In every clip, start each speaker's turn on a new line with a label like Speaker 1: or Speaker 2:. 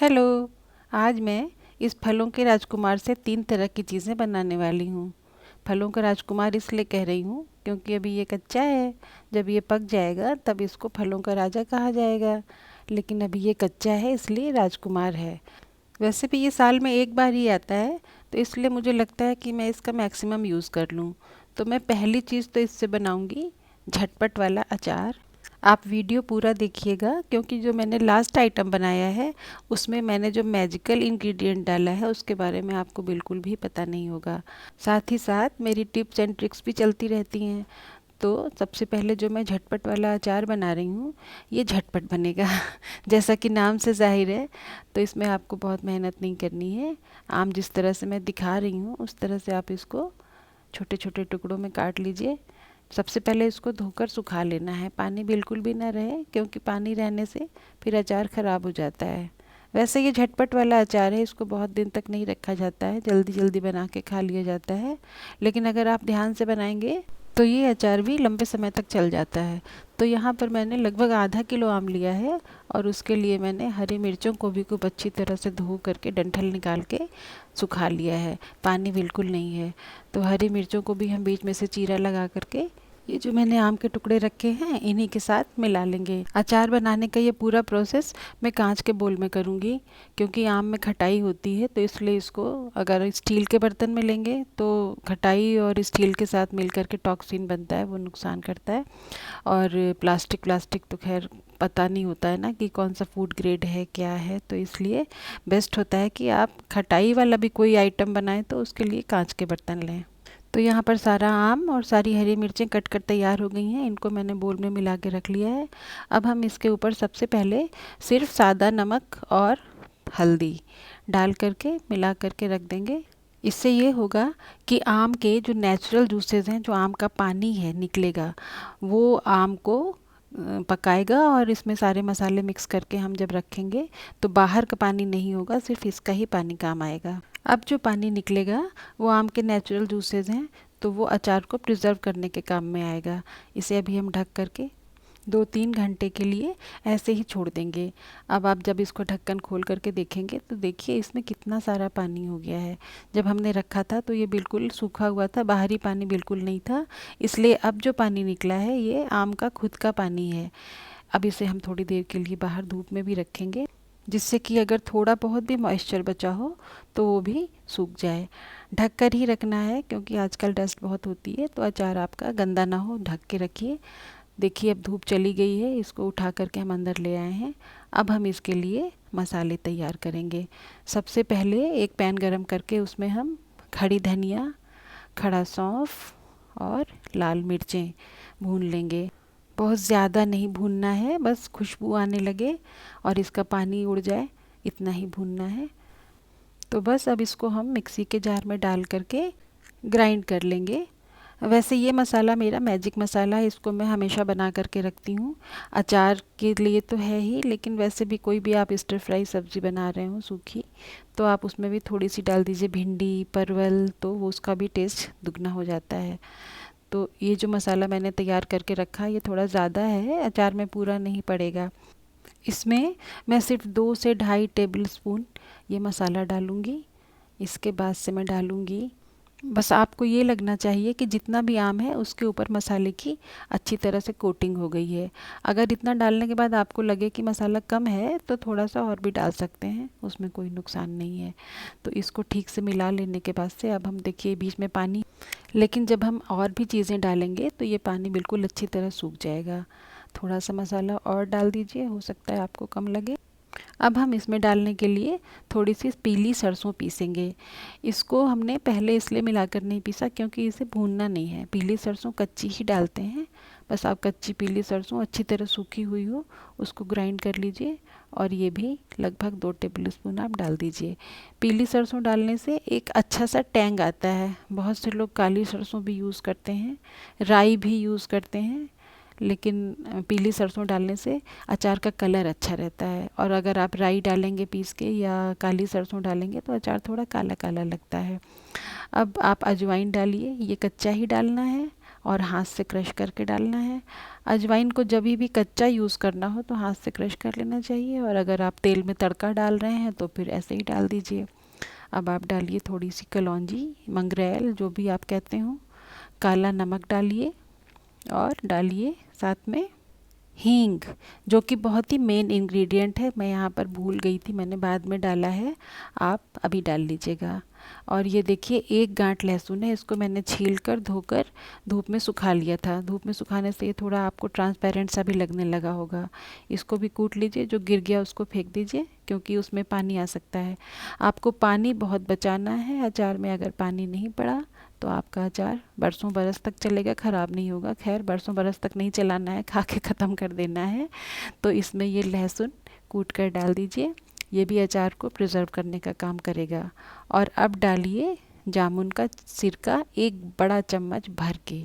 Speaker 1: Hello. आज मैं इस फलों के राजकुमार से 3 तरह की चीज़ें बनाने वाली हूँ। फलों का राजकुमार इसलिए कह रही हूँ क्योंकि अभी ये कच्चा है। जब ये पक जाएगा तब इसको फलों का राजा कहा जाएगा, लेकिन अभी ये कच्चा है इसलिए राजकुमार है। वैसे भी ये साल में एक बार ही आता है, तो इसलिए मुझे लगता है कि मैं इसका मैक्सिमम यूज़ कर लूँ। तो मैं पहली चीज़ तो इससे बनाऊँगी झटपट वाला अचार। आप वीडियो पूरा देखिएगा क्योंकि जो मैंने लास्ट आइटम बनाया है उसमें मैंने जो मैजिकल इंग्रेडिएंट डाला है उसके बारे में आपको बिल्कुल भी पता नहीं होगा। साथ ही साथ मेरी टिप्स एंड ट्रिक्स भी चलती रहती हैं। तो सबसे पहले जो मैं झटपट वाला अचार बना रही हूँ, ये झटपट बनेगा जैसा कि नाम से ज़ाहिर है। तो इसमें आपको बहुत मेहनत नहीं करनी है। आम जिस तरह से मैं दिखा रही हूँ उस तरह से आप इसको छोटे छोटे टुकड़ों में काट लीजिए। सबसे पहले इसको धोकर सुखा लेना है, पानी बिल्कुल भी ना रहे क्योंकि पानी रहने से फिर अचार ख़राब हो जाता है। वैसे ये झटपट वाला अचार है, इसको बहुत दिन तक नहीं रखा जाता है, जल्दी जल्दी बना के खा लिया जाता है। लेकिन अगर आप ध्यान से बनाएंगे तो ये अचार भी लंबे समय तक चल जाता है। तो यहाँ पर मैंने लगभग आधा किलो आम लिया है और उसके लिए मैंने हरी मिर्चों को भी खूब अच्छी तरह से धो करके डंठल निकाल के सुखा लिया है, पानी बिल्कुल नहीं है। तो हरी मिर्चों को भी हम बीच में से चीरा लगा करके ये जो मैंने आम के टुकड़े रखे हैं इन्हीं के साथ मिला लेंगे। अचार बनाने का ये पूरा प्रोसेस मैं कांच के बोल में करूँगी क्योंकि आम में खटाई होती है, तो इसलिए इसको अगर स्टील के बर्तन में लेंगे तो खटाई और स्टील के साथ मिलकर के टॉक्सिन बनता है, वो नुकसान करता है। और प्लास्टिक तो खैर पता नहीं होता है ना कि कौन सा फूड ग्रेड है क्या है, तो इसलिए बेस्ट होता है कि आप खटाई वाला भी कोई आइटम बनाएं तो उसके लिए कांच के बर्तन लें। तो यहाँ पर सारा आम और सारी हरी मिर्चें कट कर तैयार हो गई हैं, इनको मैंने बोल में मिला के रख लिया है। अब हम इसके ऊपर सबसे पहले सिर्फ सादा नमक और हल्दी डाल करके मिला करके रख देंगे। इससे ये होगा कि आम के जो नेचुरल जूसेस हैं, जो आम का पानी है निकलेगा, वो आम को पकाएगा और इसमें सारे मसाले मिक्स करके हम जब रखेंगे तो बाहर का पानी नहीं होगा, सिर्फ इसका ही पानी काम आएगा। अब जो पानी निकलेगा वो आम के नेचुरल जूसेस हैं, तो वो अचार को प्रिजर्व करने के काम में आएगा। इसे अभी हम ढक करके 2-3 घंटे के लिए ऐसे ही छोड़ देंगे। अब आप जब इसको ढक्कन खोल करके देखेंगे तो देखिए इसमें कितना सारा पानी हो गया है। जब हमने रखा था तो ये बिल्कुल सूखा हुआ था, बाहरी पानी बिल्कुल नहीं था, इसलिए अब जो पानी निकला है ये आम का खुद का पानी है। अब इसे हम थोड़ी देर के लिए बाहर धूप में भी रखेंगे जिससे कि अगर थोड़ा बहुत भी मॉइस्चर बचा हो तो वो भी सूख जाए। ढक कर ही रखना है क्योंकि आजकल डस्ट बहुत होती है, तो अचार आपका गंदा ना हो, ढक के रखिए। देखिए अब धूप चली गई है, इसको उठा करके हम अंदर ले आए हैं। अब हम इसके लिए मसाले तैयार करेंगे। सबसे पहले एक पैन गरम करके उसमें हम खड़ी धनिया, खड़ा सौंफ और लाल मिर्चें भून लेंगे। बहुत ज़्यादा नहीं भूनना है, बस खुशबू आने लगे और इसका पानी उड़ जाए इतना ही भूनना है। तो बस अब इसको हम मिक्सी के जार में डाल करके ग्राइंड कर लेंगे। वैसे ये मसाला मेरा मैजिक मसाला है, इसको मैं हमेशा बना करके रखती हूँ। अचार के लिए तो है ही, लेकिन वैसे भी कोई भी आप स्टर फ्राई सब्ज़ी बना रहे हो सूखी, तो आप उसमें भी थोड़ी सी डाल दीजिए, भिंडी परवल, तो वो उसका भी टेस्ट दुगना हो जाता है। तो ये जो मसाला मैंने तैयार करके रखा ये थोड़ा ज़्यादा है, अचार में पूरा नहीं पड़ेगा। इसमें मैं सिर्फ 2 से ढाई टेबल स्पून ये मसाला डालूँगी। इसके बाद से मैं डालूँगी, बस आपको ये लगना चाहिए कि जितना भी आम है उसके ऊपर मसाले की अच्छी तरह से कोटिंग हो गई है। अगर इतना डालने के बाद आपको लगे कि मसाला कम है तो थोड़ा सा और भी डाल सकते हैं, उसमें कोई नुकसान नहीं है। तो इसको ठीक से मिला लेने के बाद से अब हम देखिए बीच में पानी, लेकिन जब हम और भी चीज़ें डालेंगे तो ये पानी बिल्कुल अच्छी तरह सूख जाएगा। थोड़ा सा मसाला और डाल दीजिए, हो सकता है आपको कम लगे। अब हम इसमें डालने के लिए थोड़ी सी पीली सरसों पीसेंगे। इसको हमने पहले इसलिए मिलाकर नहीं पीसा क्योंकि इसे भूनना नहीं है, पीली सरसों कच्ची ही डालते हैं। बस आप कच्ची पीली सरसों अच्छी तरह सूखी हुई हो उसको ग्राइंड कर लीजिए और ये भी लगभग 2 टेबल स्पून आप डाल दीजिए। पीली सरसों डालने से एक अच्छा सा टैंग आता है। बहुत से लोग काली सरसों भी यूज़ करते हैं, राई भी यूज़ करते हैं, लेकिन पीली सरसों डालने से अचार का कलर अच्छा रहता है। और अगर आप राई डालेंगे पीस के या काली सरसों डालेंगे तो अचार थोड़ा काला काला लगता है। अब आप अजवाइन डालिए, ये कच्चा ही डालना है और हाथ से क्रश करके डालना है। अजवाइन को जब भी कच्चा यूज़ करना हो तो हाथ से क्रश कर लेना चाहिए, और अगर आप तेल में तड़का डाल रहे हैं तो फिर ऐसे ही डाल दीजिए। अब आप डालिए थोड़ी सी कलौंजी, मंगरेल, जो भी आप कहते हो, काला नमक डालिए, और डालिए साथ में हींग, जो कि बहुत ही मेन इंग्रेडिएंट है। मैं यहाँ पर भूल गई थी, मैंने बाद में डाला है, आप अभी डाल लीजिएगा। और ये देखिए 1 गांठ लहसुन है, इसको मैंने छील कर धोकर धूप में सुखा लिया था। धूप में सुखाने से ये थोड़ा आपको ट्रांसपेरेंट सा भी लगने लगा होगा। इसको भी कूट लीजिए, जो गिर गया उसको फेंक दीजिए, क्योंकि उसमें पानी आ सकता है। आपको पानी बहुत बचाना है अचार में। अगर पानी नहीं पड़ा तो आपका अचार बरसों बरस तक चलेगा, ख़राब नहीं होगा। खैर, बरसों बरस तक नहीं चलाना है, खा के ख़त्म कर देना है। तो इसमें ये लहसुन कूट कर डाल दीजिए, ये भी अचार को प्रिजर्व करने का काम करेगा। और अब डालिए जामुन का सिरका, 1 बड़ा चम्मच भर के।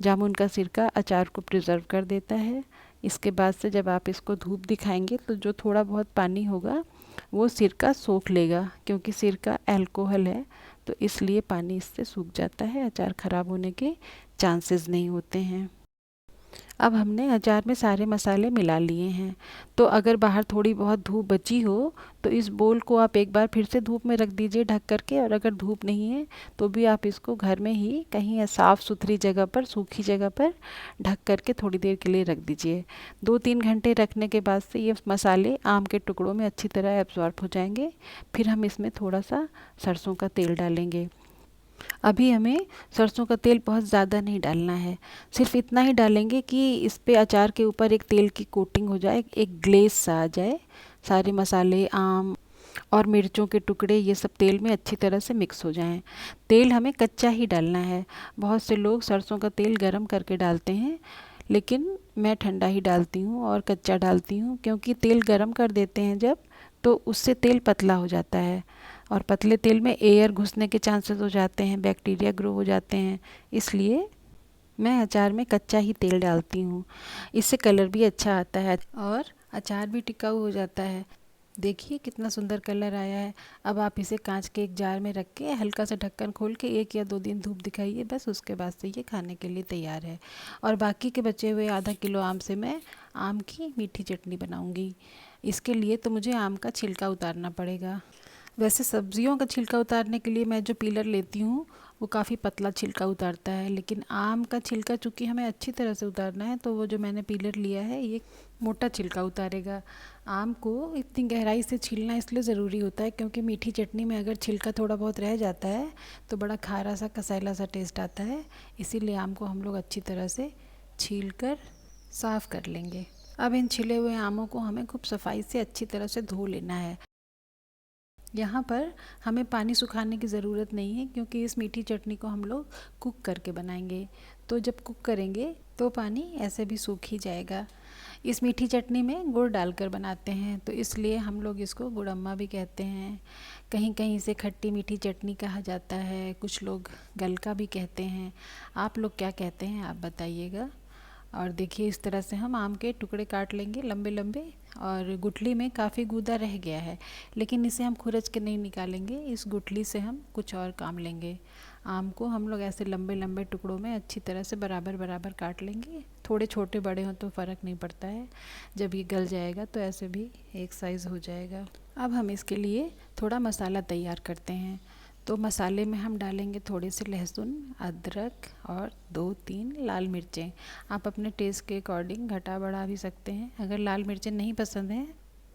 Speaker 1: जामुन का सिरका अचार को प्रिजर्व कर देता है। इसके बाद से जब आप इसको धूप दिखाएंगे तो जो थोड़ा बहुत पानी होगा वो सिरका सोख लेगा, क्योंकि सिरका अल्कोहल है, तो इसलिए पानी इससे सूख जाता है, अचार ख़राब होने के चांसेस नहीं होते हैं। अब हमने अचार में सारे मसाले मिला लिए हैं। तो अगर बाहर थोड़ी बहुत धूप बची हो तो इस बोल को आप एक बार फिर से धूप में रख दीजिए ढक करके, और अगर धूप नहीं है तो भी आप इसको घर में ही कहीं साफ़ सुथरी जगह पर, सूखी जगह पर ढक करके थोड़ी देर के लिए रख दीजिए। 2-3 घंटे रखने के बाद से ये मसाले आम के टुकड़ों में अच्छी तरह एब्जॉर्ब हो जाएंगे। फिर हम इसमें थोड़ा सा सरसों का तेल डालेंगे। अभी हमें सरसों का तेल बहुत ज़्यादा नहीं डालना है, सिर्फ इतना ही डालेंगे कि इस पे अचार के ऊपर एक तेल की कोटिंग हो जाए, एक ग्लेज सा आ जाए। सारे मसाले, आम और मिर्चों के टुकड़े, ये सब तेल में अच्छी तरह से मिक्स हो जाएं। तेल हमें कच्चा ही डालना है। बहुत से लोग सरसों का तेल गरम करके डालते हैं, लेकिन मैं ठंडा ही डालती हूँ और कच्चा डालती हूँ, क्योंकि तेल गरम कर देते हैं जब, तो उससे तेल पतला हो जाता है, और पतले तेल में एयर घुसने के चांसेस हो जाते हैं, बैक्टीरिया ग्रो हो जाते हैं। इसलिए मैं अचार में कच्चा ही तेल डालती हूँ। इससे कलर भी अच्छा आता है और अचार भी टिकाऊ हो जाता है। देखिए कितना सुंदर कलर आया है। अब आप इसे कांच के एक जार में रख के हल्का सा ढक्कन खोल के 1 या 2 दिन धूप दिखाइए, बस उसके बाद से ये खाने के लिए तैयार है। और बाकी के बचे हुए आधा किलो आम से मैं आम की मीठी चटनी बनाऊंगी। इसके लिए तो मुझे आम का छिलका उतारना पड़ेगा। वैसे सब्जियों का छिलका उतारने के लिए मैं जो पीलर लेती हूँ वो काफ़ी पतला छिलका उतारता है, लेकिन आम का छिलका चूँकि हमें अच्छी तरह से उतारना है, तो वो जो मैंने पीलर लिया है ये मोटा छिलका उतारेगा। आम को इतनी गहराई से छीलना इसलिए ज़रूरी होता है क्योंकि मीठी चटनी में अगर छिलका थोड़ा बहुत रह जाता है तो बड़ा खारा सा, कसैला सा टेस्ट आता है। इसीलिए आम को हम लोग अच्छी तरह से छील कर साफ़ कर लेंगे। अब इन छिले हुए आमों को हमें खूब सफाई से अच्छी तरह से धो लेना है। यहाँ पर हमें पानी सुखाने की ज़रूरत नहीं है, क्योंकि इस मीठी चटनी को हम लोग कुक करके बनाएंगे। तो जब कुक करेंगे तो पानी ऐसे भी सूख ही जाएगा। इस मीठी चटनी में गुड़ डालकर बनाते हैं, तो इसलिए हम लोग इसको गुड़म्मा भी कहते हैं। कहीं कहीं इसे खट्टी मीठी चटनी कहा जाता है, कुछ लोग गलका भी कहते हैं। आप लोग क्या कहते हैं, आप बताइएगा। और देखिए इस तरह से हम आम के टुकड़े काट लेंगे लंबे लंबे, और गुठली में काफ़ी गूदा रह गया है, लेकिन इसे हम खुरच के नहीं निकालेंगे। इस गुठली से हम कुछ और काम लेंगे। आम को हम लोग ऐसे लंबे लंबे टुकड़ों में अच्छी तरह से बराबर बराबर काट लेंगे। थोड़े छोटे बड़े हों तो फ़र्क नहीं पड़ता है, जब ये गल जाएगा तो ऐसे भी एक साइज़ हो जाएगा। अब हम इसके लिए थोड़ा मसाला तैयार करते हैं। तो मसाले में हम डालेंगे थोड़े से लहसुन, अदरक और 2-3 लाल मिर्चें। आप अपने टेस्ट के अकॉर्डिंग घटा बढ़ा भी सकते हैं। अगर लाल मिर्चें नहीं पसंद हैं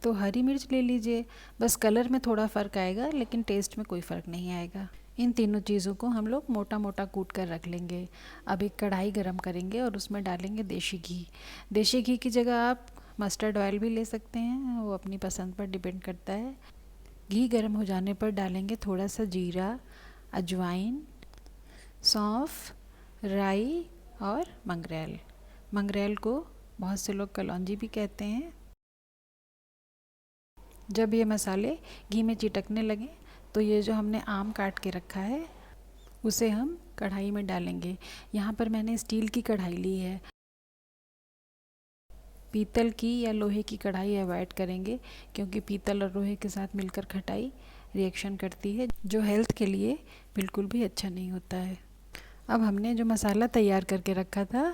Speaker 1: तो हरी मिर्च ले लीजिए। बस कलर में थोड़ा फ़र्क आएगा, लेकिन टेस्ट में कोई फ़र्क नहीं आएगा। इन तीनों चीज़ों को हम लोग मोटा मोटा कूट कर रख लेंगे। अब एक कढ़ाई गरम करेंगे और उसमें डालेंगे देसी घी। देसी घी की जगह आप मस्टर्ड ऑयल भी ले सकते हैं, वो अपनी पसंद पर डिपेंड करता है। घी गर्म हो जाने पर डालेंगे थोड़ा सा जीरा, अजवाइन, सौंफ, राई और मंगरेल। मंगरेल को बहुत से लोग कलौंजी भी कहते हैं। जब ये मसाले घी में चिटकने लगे तो ये जो हमने आम काट के रखा है उसे हम कढ़ाई में डालेंगे। यहाँ पर मैंने स्टील की कढ़ाई ली है। पीतल की या लोहे की कढ़ाई अवॉइड करेंगे, क्योंकि पीतल और लोहे के साथ मिलकर खटाई रिएक्शन करती है, जो हेल्थ के लिए बिल्कुल भी अच्छा नहीं होता है। अब हमने जो मसाला तैयार करके रखा था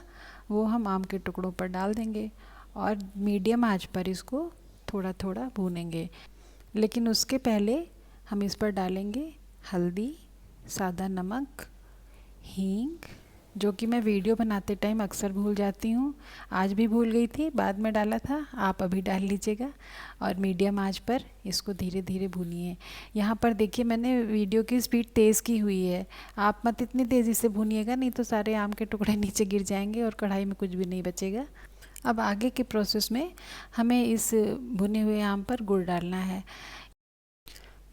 Speaker 1: वो हम आम के टुकड़ों पर डाल देंगे और मीडियम आंच पर इसको थोड़ा थोड़ा भूनेंगे। लेकिन उसके पहले हम इस पर डालेंगे हल्दी, सादा नमक, हींग, जो कि मैं वीडियो बनाते टाइम अक्सर भूल जाती हूँ। आज भी भूल गई थी, बाद में डाला था, आप अभी डाल लीजिएगा। और मीडियम आंच पर इसको धीरे धीरे भूनिए। यहाँ पर देखिए मैंने वीडियो की स्पीड तेज़ की हुई है, आप मत इतनी तेज़ी से भूनिएगा, नहीं तो सारे आम के टुकड़े नीचे गिर जाएंगे और कढ़ाई में कुछ भी नहीं बचेगा। अब आगे के प्रोसेस में हमें इस भुने हुए आम पर गुड़ डालना है।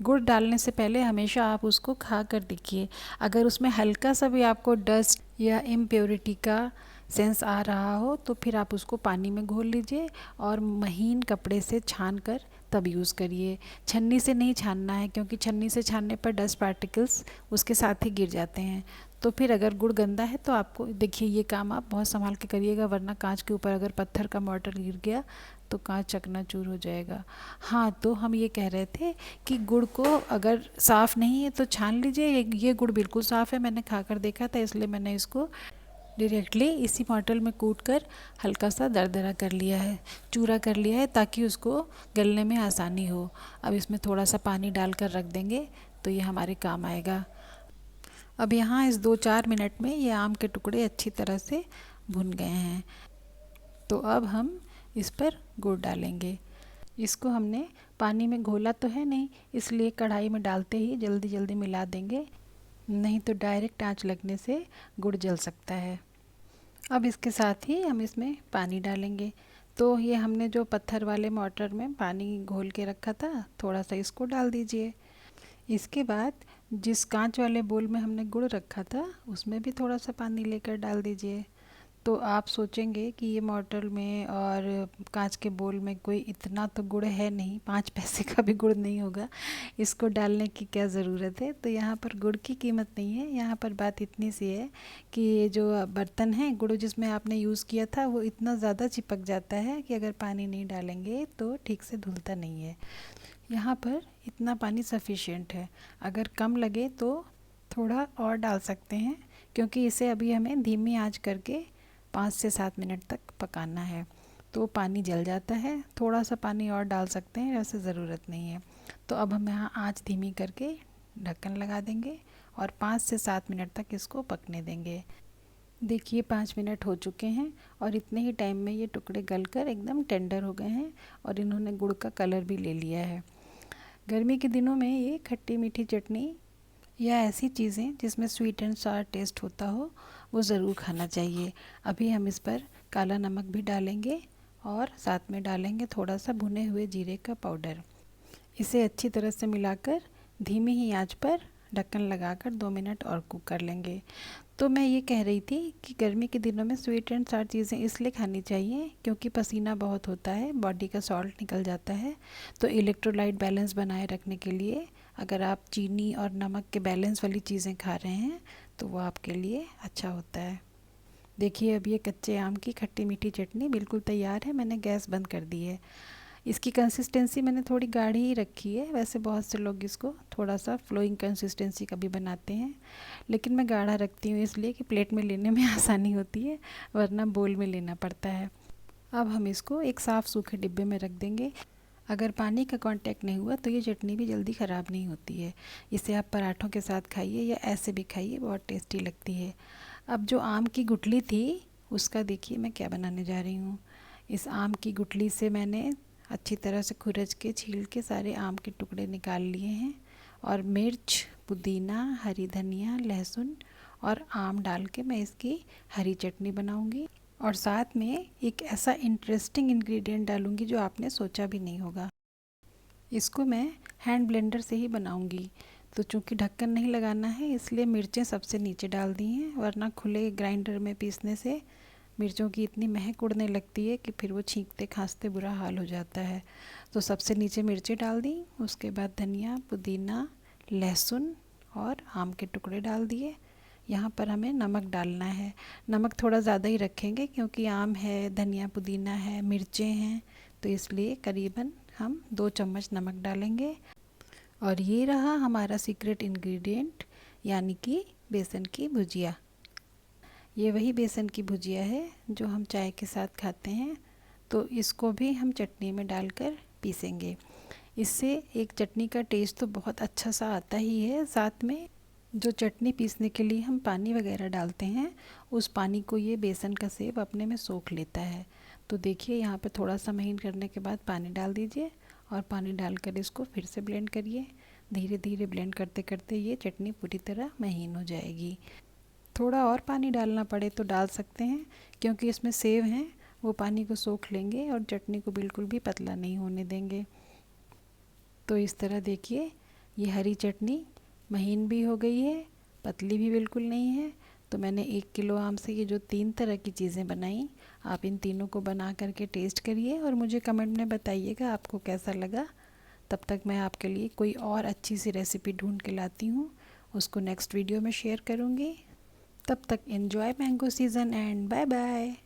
Speaker 1: गुड़ डालने से पहले हमेशा आप उसको खा कर देखिए। अगर उसमें हल्का सा भी आपको डस्ट या इम्प्योरिटी का सेंस आ रहा हो तो फिर आप उसको पानी में घोल लीजिए और महीन कपड़े से छान कर तब यूज़ करिए। छन्नी से नहीं छानना है, क्योंकि छन्नी से छानने पर डस्ट पार्टिकल्स उसके साथ ही गिर जाते हैं। तो फिर अगर गुड़ गंदा है तो आपको देखिए, ये काम आप बहुत संभाल के करिएगा, वरना कांच के ऊपर अगर पत्थर का मॉर्टर गिर गया तो कांच चकनाचूर हो जाएगा। हाँ, तो हम ये कह रहे थे कि गुड़ को अगर साफ़ नहीं है तो छान लीजिए। ये गुड़ बिल्कुल साफ़ है, मैंने खा कर देखा था, इसलिए मैंने इसको डायरेक्टली इसी मॉडल में कूट कर हल्का सा दरदरा कर लिया है, चूरा कर लिया है, ताकि उसको गलने में आसानी हो। अब इसमें थोड़ा सा पानी डालकर रख देंगे तो ये हमारे काम आएगा। अब यहाँ इस 2-4 मिनट में ये आम के टुकड़े अच्छी तरह से भुन गए हैं। तो अब हम इस पर गुड़ डालेंगे। इसको हमने पानी में घोला तो है नहीं, इसलिए कढ़ाई में डालते ही जल्दी जल्दी मिला देंगे, नहीं तो डायरेक्ट आंच लगने से गुड़ जल सकता है। अब इसके साथ ही हम इसमें पानी डालेंगे। तो ये हमने जो पत्थर वाले मॉर्टर में पानी घोल के रखा था, थोड़ा सा इसको डाल दीजिए। इसके बाद जिस कांच वाले बोल में हमने गुड़ रखा था उसमें भी थोड़ा सा पानी लेकर डाल दीजिए। तो आप सोचेंगे कि ये मॉडल में और कांच के बोल में कोई इतना तो गुड़ है नहीं, 5 पैसे का भी गुड़ नहीं होगा, इसको डालने की क्या ज़रूरत है। तो यहाँ पर गुड़ की कीमत नहीं है, यहाँ पर बात इतनी सी है कि ये जो बर्तन है गुड़ जिसमें आपने यूज़ किया था वो इतना ज़्यादा चिपक जाता है कि अगर पानी नहीं डालेंगे तो ठीक से धुलता नहीं है। यहाँ पर इतना पानी सफिशिएंट है, अगर कम लगे तो थोड़ा और डाल सकते हैं, क्योंकि इसे अभी हमें धीमी आंच करके 5 से 7 मिनट तक पकाना है। तो पानी जल जाता है, थोड़ा सा पानी और डाल सकते हैं, वैसे ज़रूरत नहीं है। तो अब हम यहाँ आंच धीमी करके ढक्कन लगा देंगे और 5 से 7 मिनट तक इसको पकने देंगे। देखिए 5 मिनट हो चुके हैं और इतने ही टाइम में ये टुकड़े गलकर एकदम टेंडर हो गए हैं और इन्होंने गुड़ का कलर भी ले लिया है। गर्मी के दिनों में ये खट्टी मीठी चटनी या ऐसी चीज़ें जिसमें स्वीट एंड सार टेस्ट होता हो वो ज़रूर खाना चाहिए। अभी हम इस पर काला नमक भी डालेंगे और साथ में डालेंगे थोड़ा सा भुने हुए जीरे का पाउडर। इसे अच्छी तरह से मिलाकर धीमी ही आंच पर ढक्कन लगाकर 2 मिनट और कुक कर लेंगे। तो मैं ये कह रही थी कि गर्मी के दिनों में स्वीट एंड सार चीज़ें इसलिए खानी चाहिए क्योंकि पसीना बहुत होता है, बॉडी का सॉल्ट निकल जाता है। तो इलेक्ट्रोलाइट बैलेंस बनाए रखने के लिए अगर आप चीनी और नमक के बैलेंस वाली चीज़ें खा रहे हैं तो वो आपके लिए अच्छा होता है। देखिए अब ये कच्चे आम की खट्टी मीठी चटनी बिल्कुल तैयार है, मैंने गैस बंद कर दी है। इसकी कंसिस्टेंसी मैंने थोड़ी गाढ़ी ही रखी है, वैसे बहुत से लोग इसको थोड़ा सा फ्लोइंग कंसिस्टेंसी का भी बनाते हैं, लेकिन मैं गाढ़ा रखती हूँ इसलिए कि प्लेट में लेने में आसानी होती है, वरना बोल में लेना पड़ता है। अब हम इसको एक साफ़ सूखे डिब्बे में रख देंगे। अगर पानी का कांटेक्ट नहीं हुआ तो ये चटनी भी जल्दी ख़राब नहीं होती है। इसे आप पराठों के साथ खाइए या ऐसे भी खाइए, बहुत टेस्टी लगती है। अब जो आम की गुठली थी उसका देखिए मैं क्या बनाने जा रही हूँ। इस आम की गुठली से मैंने अच्छी तरह से खुरच के छील के सारे आम के टुकड़े निकाल लिए हैं और मिर्च, पुदीना, हरी धनिया, लहसुन और आम डाल के मैं इसकी हरी चटनी बनाऊंगी और साथ में एक ऐसा इंटरेस्टिंग इंग्रेडिएंट डालूंगी जो आपने सोचा भी नहीं होगा। इसको मैं हैंड ब्लेंडर से ही बनाऊंगी। तो चूँकि ढक्कन नहीं लगाना है इसलिए मिर्चें सबसे नीचे डाल दी हैं, वरना खुले ग्राइंडर में पीसने से मिर्चों की इतनी महक उड़ने लगती है कि फिर वो छींकते खांसते बुरा हाल हो जाता है। तो सबसे नीचे मिर्चें डाल दी, उसके बाद धनिया, पुदीना, लहसुन और आम के टुकड़े डाल दिए। यहाँ पर हमें नमक डालना है, नमक थोड़ा ज़्यादा ही रखेंगे क्योंकि आम है, धनिया पुदीना है, मिर्चें हैं, तो इसलिए करीबन हम 2 चम्मच नमक डालेंगे। और ये रहा हमारा सीक्रेट इंग्रेडिएंट, यानी कि बेसन की भुजिया। ये वही बेसन की भुजिया है जो हम चाय के साथ खाते हैं। तो इसको भी हम चटनी में डालकर पीसेंगे। इससे एक चटनी का टेस्ट तो बहुत अच्छा सा आता ही है, साथ में जो चटनी पीसने के लिए हम पानी वगैरह डालते हैं उस पानी को ये बेसन का सेव अपने में सोख लेता है। तो देखिए यहाँ पे थोड़ा सा महीन करने के बाद पानी डाल दीजिए और पानी डालकर इसको फिर से ब्लेंड करिए। धीरे धीरे ब्लेंड करते करते ये चटनी पूरी तरह महीन हो जाएगी। थोड़ा और पानी डालना पड़े तो डाल सकते हैं, क्योंकि इसमें सेव हैं, वो पानी को सोख लेंगे और चटनी को बिल्कुल भी पतला नहीं होने देंगे। तो इस तरह देखिए ये हरी चटनी महीन भी हो गई है, पतली भी बिल्कुल नहीं है। तो मैंने 1 किलो आम से ये जो 3 तरह की चीज़ें बनाई, आप इन तीनों को बना करके टेस्ट करिए और मुझे कमेंट में बताइएगा आपको कैसा लगा। तब तक मैं आपके लिए कोई और अच्छी सी रेसिपी ढूंढ के लाती हूँ, उसको नेक्स्ट वीडियो में शेयर करूँगी। तब तक enjoy mango season and bye bye.